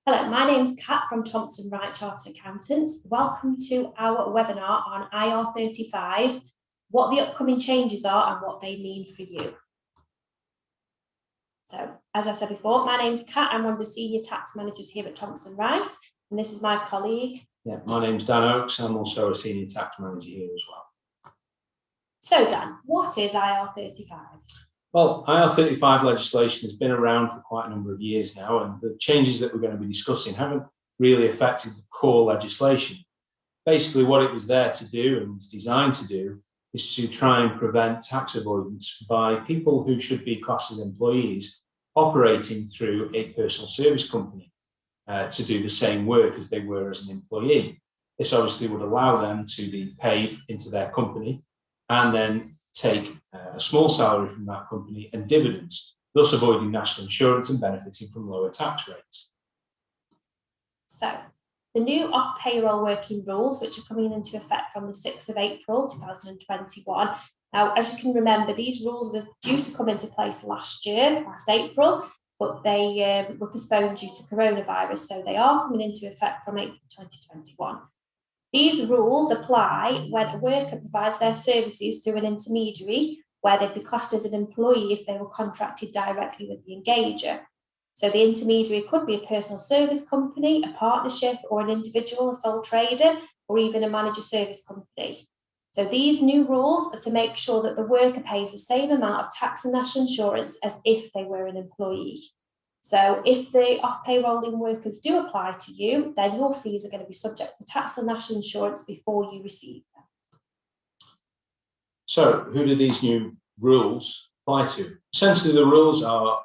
Hello, my name's Kat from Thompson Wright Chartered Accountants. Welcome to our webinar on IR35, what the upcoming changes are and what they mean for you. So, as I said before, my name's Kat. I'm one of the senior tax managers here at Thompson Wright, and this is my colleague. Yeah, my name's Dan Oakes. I'm also a senior tax manager here as well. So, Dan, what is IR35? Well, IR35 legislation has been around for quite a number of years now, and the changes that we're going to be discussing haven't really affected the core legislation. Basically, what it was there to do and was designed to do is to try and prevent tax avoidance by people who should be classed as employees operating through a personal service company to do the same work as they were as an employee. This obviously would allow them to be paid into their company and then take a small salary from that company and dividends, thus avoiding national insurance and benefiting from lower tax rates. So, the new off-payroll working rules, which are coming into effect from the 6th of April 2021. Now, as you can remember, these rules were due to come into place last April, but they were postponed due to coronavirus, so they are coming into effect from April 2021. These rules apply when a worker provides their services through an intermediary, where they'd be classed as an employee if they were contracted directly with the engager. So the intermediary could be a personal service company, a partnership, or an individual, a sole trader, or even a manager service company. So these new rules are to make sure that the worker pays the same amount of tax and national insurance as if they were an employee. So if the off-payrolling workers do apply to you, then your fees are going to be subject to tax and national insurance before you receive them. So who do these new rules apply to? Essentially, the rules are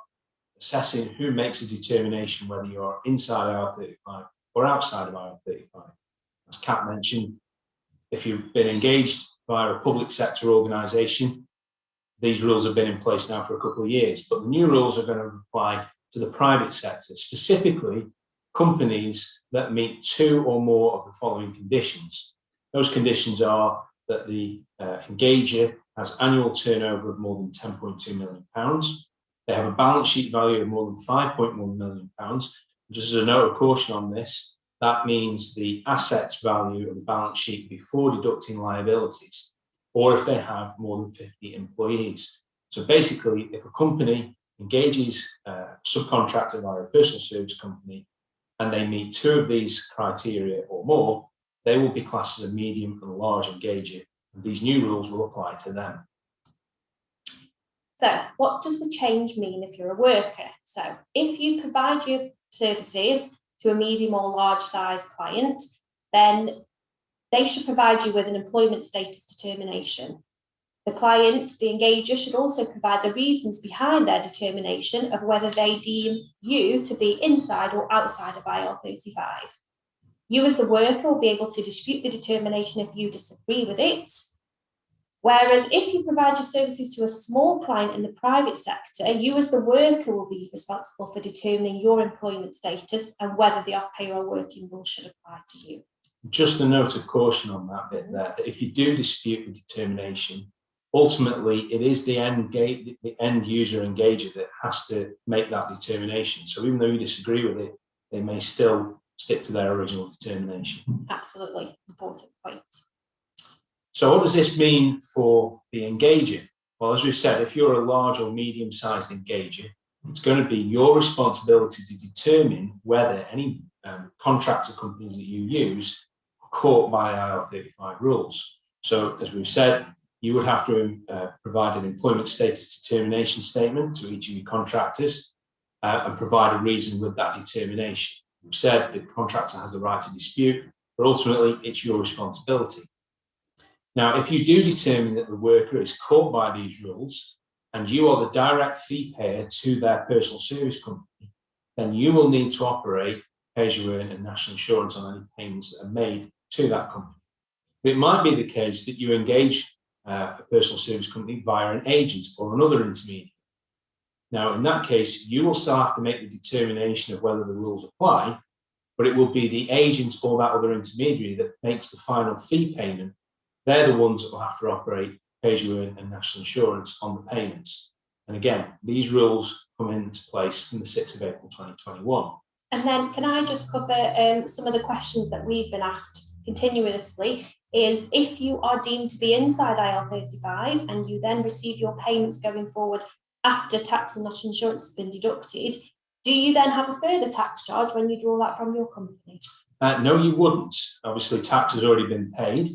assessing who makes a determination whether you're inside IR35 or outside of IR35. As Kat mentioned, if you've been engaged by a public sector organisation, these rules have been in place now for a couple of years, but the new rules are going to apply to the private sector, specifically companies that meet two or more of the following conditions. Those conditions are that the engager has annual turnover of more than £10.2 million. They have a balance sheet value of more than £5.1 million. Just as a note of caution on this, that means the assets value of the balance sheet before deducting liabilities, or if they have more than 50 employees. So basically, if a company engages a subcontractor via a personal service company and they meet two of these criteria or more, they will be classed as a medium and large engager, and these new rules will apply to them. So what does the change mean if you're a worker? So if you provide your services to a medium or large size client, then they should provide you with an employment status determination. The client, the engager, should also provide the reasons behind their determination of whether they deem you to be inside or outside of IR35. You as the worker will be able to dispute the determination if you disagree with it. Whereas if you provide your services to a small client in the private sector, you as the worker will be responsible for determining your employment status and whether the off-payroll working rule should apply to you. Just a note of caution on that bit there, that if you do dispute the determination, ultimately it is the end user engager that has to make that determination. So even though you disagree with it, they may still stick to their original determination. Absolutely, important point. So what does this mean for the engager? Well, as we've said, if you're a large or medium-sized engager, it's going to be your responsibility to determine whether any contractor companies that you use are caught by IR35 rules. So as we've said, you would have to provide an employment status determination statement to each of your contractors and provide a reason with that determination. We've said the contractor has the right to dispute, but ultimately it's your responsibility. Now, if you do determine that the worker is caught by these rules and you are the direct fee payer to their personal service company, then you will need to operate pay-as-you-earn and national insurance on any payments that are made to that company. But it might be the case that you engage a personal service company via an agent or another intermediary. Now, in that case, you will still have to make the determination of whether the rules apply, but it will be the agent or that other intermediary that makes the final fee payment. They're the ones that will have to operate pay-as-you-earn and national insurance on the payments. And again, these rules come into place from the 6th of April 2021. And then can I just cover some of the questions that we've been asked continuously, is if you are deemed to be inside IR35 and you then receive your payments going forward after tax and national insurance has been deducted, do you then have a further tax charge when you draw that from your company? No, you wouldn't. Obviously, tax has already been paid,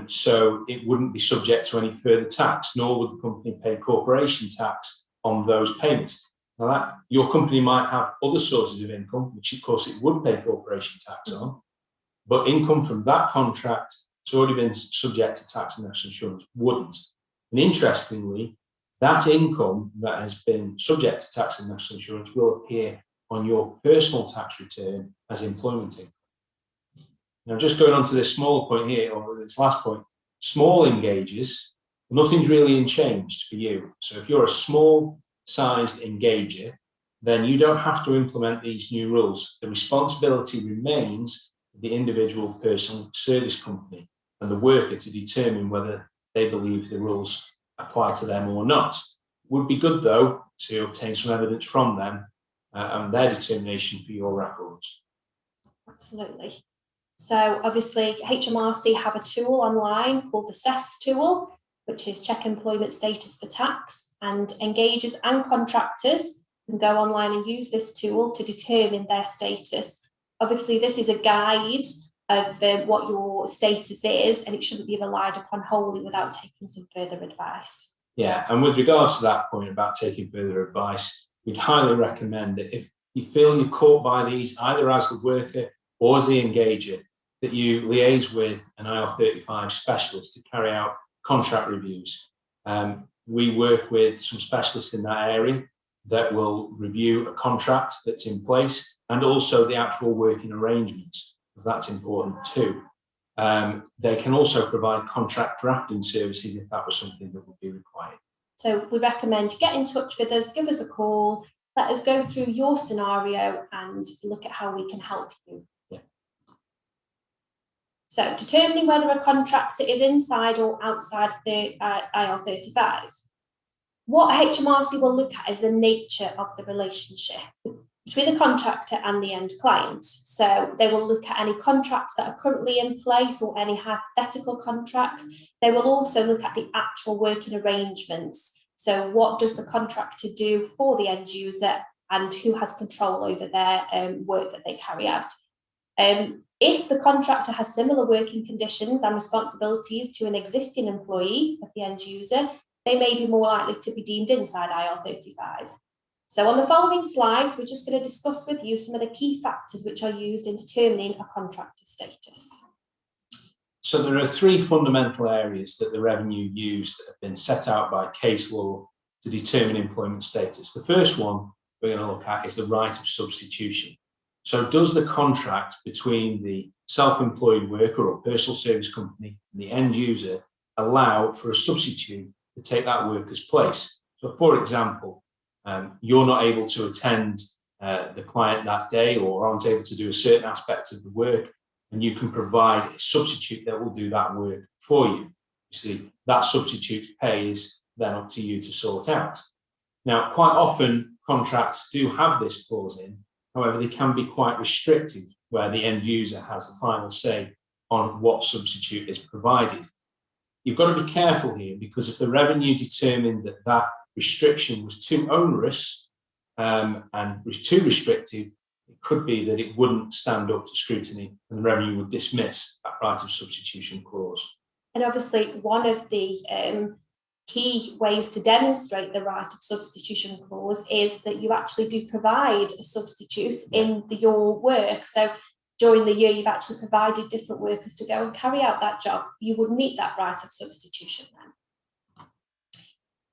so it wouldn't be subject to any further tax, nor would the company pay corporation tax on those payments. Now, your company might have other sources of income, which of course it would pay corporation tax on, but income from that contract that's already been subject to tax and national insurance wouldn't. And interestingly, that income that has been subject to tax and national insurance will appear on your personal tax return as employment income. Now, just going on to this smaller point here, or this last point, small engages, nothing's really changed for you. So if you're a small sized engager, then you don't have to implement these new rules. The responsibility remains the individual personal service company and the worker to determine whether they believe the rules apply to them or not. Would be good, though, to obtain some evidence from them and their determination for your records. Absolutely. So obviously HMRC have a tool online called the CESS tool, which is Check Employment Status for Tax, and engagers and contractors can go online and use this tool to determine their status. Obviously, this is a guide of what your status is, and it shouldn't be relied upon wholly without taking some further advice. Yeah, and with regards to that point about taking further advice, we'd highly recommend that if you feel you're caught by these, either as the worker or as the engager, that you liaise with an IR35 specialist to carry out contract reviews. We work with some specialists in that area that will review a contract that's in place and also the actual working arrangements, because that's important too. They can also provide contract drafting services if that was something that would be required. So we recommend you get in touch with us, give us a call, let us go through your scenario and look at how we can help you. Yeah. So determining whether a contractor is inside or outside the IR35. What HMRC will look at is the nature of the relationship between the contractor and the end client. So they will look at any contracts that are currently in place or any hypothetical contracts. They will also look at the actual working arrangements. So what does the contractor do for the end user and who has control over their work that they carry out. If the contractor has similar working conditions and responsibilities to an existing employee of the end user, they may be more likely to be deemed inside IR35. So on the following slides, we're just going to discuss with you some of the key factors which are used in determining a contractor's status. So there are three fundamental areas that the revenue use that have been set out by case law to determine employment status. The first one we're going to look at is the right of substitution. So does the contract between the self-employed worker or personal service company and the end user allow for a substitute to take that worker's place? So for example, you're not able to attend the client that day or aren't able to do a certain aspect of the work, and you can provide a substitute that will do that work for you. You see, that substitute's pay is then up to you to sort out. Now, quite often contracts do have this clause in. However, they can be quite restrictive where the end user has the final say on what substitute is provided. You've got to be careful here, because if the revenue determined that that restriction was too onerous and was too restrictive, it could be that it wouldn't stand up to scrutiny and the revenue would dismiss that right of substitution clause. And obviously, one of the key ways to demonstrate the right of substitution clause is that you actually do provide a substitute in your work. So during the year, you've actually provided different workers to go and carry out that job. You would meet that right of substitution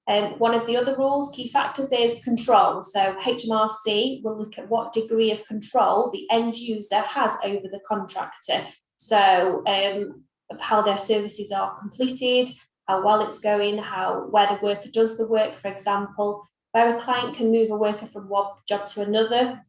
then. One of the other rules, key factors, is control. So HMRC will look at what degree of control the end user has over the contractor. So of how their services are completed, how well it's going, where the worker does the work, for example, where a client can move a worker from one job to another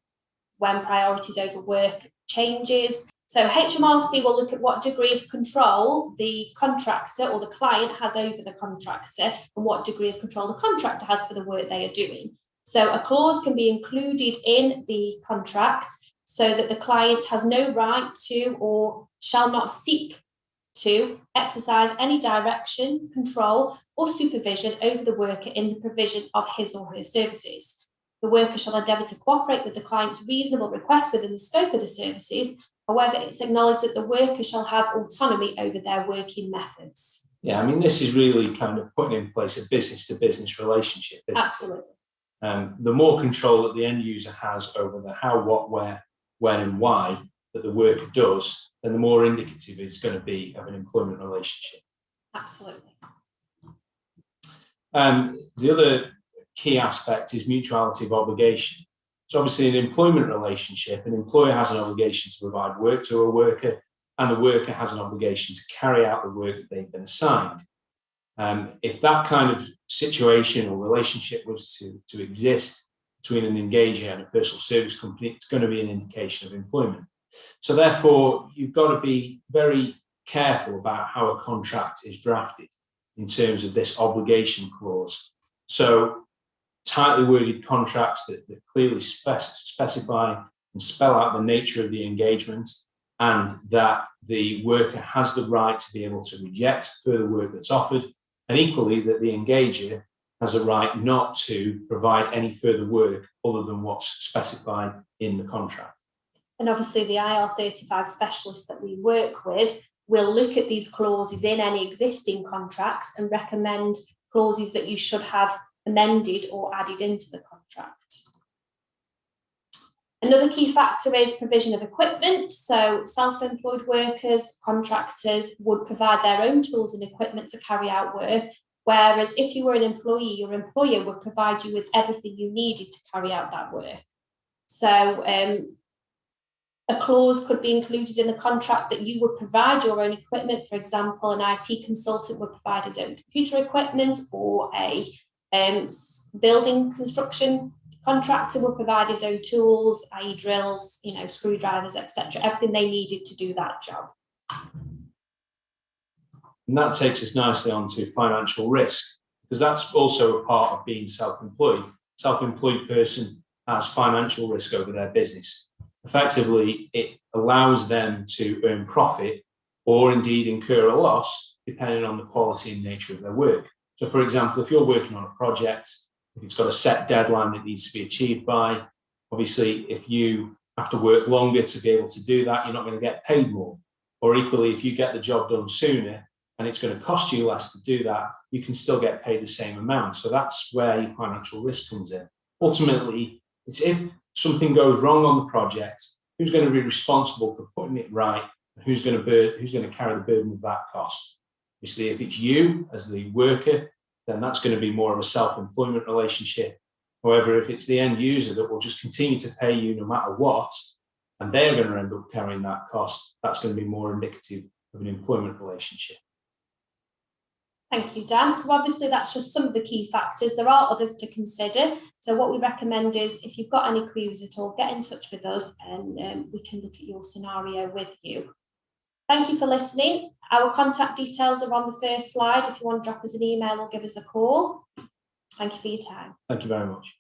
when priorities over work changes. So HMRC will look at what degree of control the contractor or the client has over the contractor and what degree of control the contractor has for the work they are doing. So a clause can be included in the contract so that the client has no right to or shall not seek to exercise any direction, control, or supervision over the worker in the provision of his or her services. The worker shall endeavour to cooperate with the client's reasonable request within the scope of the services. However, it's acknowledged that the worker shall have autonomy over their working methods. Yeah, I mean, this is really kind of putting in place a business-to-business relationship, isn't it? Absolutely. The more control that the end user has over the how, what, where, when, and why that the worker does, then the more indicative it's going to be of an employment relationship. Absolutely. The other key aspect is mutuality of obligation. So obviously in an employment relationship, an employer has an obligation to provide work to a worker, and the worker has an obligation to carry out the work that they've been assigned. If that kind of situation or relationship was to exist between an engager and a personal service company, it's going to be an indication of employment. So therefore, you've got to be very careful about how a contract is drafted in terms of this obligation clause. So tightly worded contracts that clearly specify and spell out the nature of the engagement, and that the worker has the right to be able to reject further work that's offered, and equally that the engager has a right not to provide any further work other than what's specified in the contract. And obviously the IR35 specialists that we work with will look at these clauses in any existing contracts and recommend clauses that you should have amended or added into the contract. Another key factor is provision of equipment. So self-employed workers, contractors would provide their own tools and equipment to carry out work, whereas if you were an employee, your employer would provide you with everything you needed to carry out that work. So a clause could be included in the contract that you would provide your own equipment. For example, an IT consultant would provide his own computer equipment, or a building construction contractor will provide his own tools, i.e. drills, screwdrivers, etc., everything they needed to do that job. And that takes us nicely on to financial risk, because that's also a part of being self-employed. Self-employed person has financial risk over their business. Effectively, it allows them to earn profit or indeed incur a loss, depending on the quality and nature of their work. So, for example, if you're working on a project, if it's got a set deadline that needs to be achieved by, obviously, if you have to work longer to be able to do that, you're not going to get paid more. Or equally, if you get the job done sooner and it's going to cost you less to do that, you can still get paid the same amount. So that's where your financial risk comes in. Ultimately, it's if something goes wrong on the project, who's going to be responsible for putting it right, and who's going to carry the burden of that cost. Obviously, if it's you as the worker, then that's going to be more of a self-employment relationship. However, if it's the end user that will just continue to pay you no matter what, and they're going to end up carrying that cost, that's going to be more indicative of an employment relationship. Thank you, Dan. So obviously that's just some of the key factors. There are others to consider. So what we recommend is, if you've got any queries at all, get in touch with us and we can look at your scenario with you. Thank you for listening. Our contact details are on the first slide if you want to drop us an email or give us a call. Thank you for your time. Thank you very much.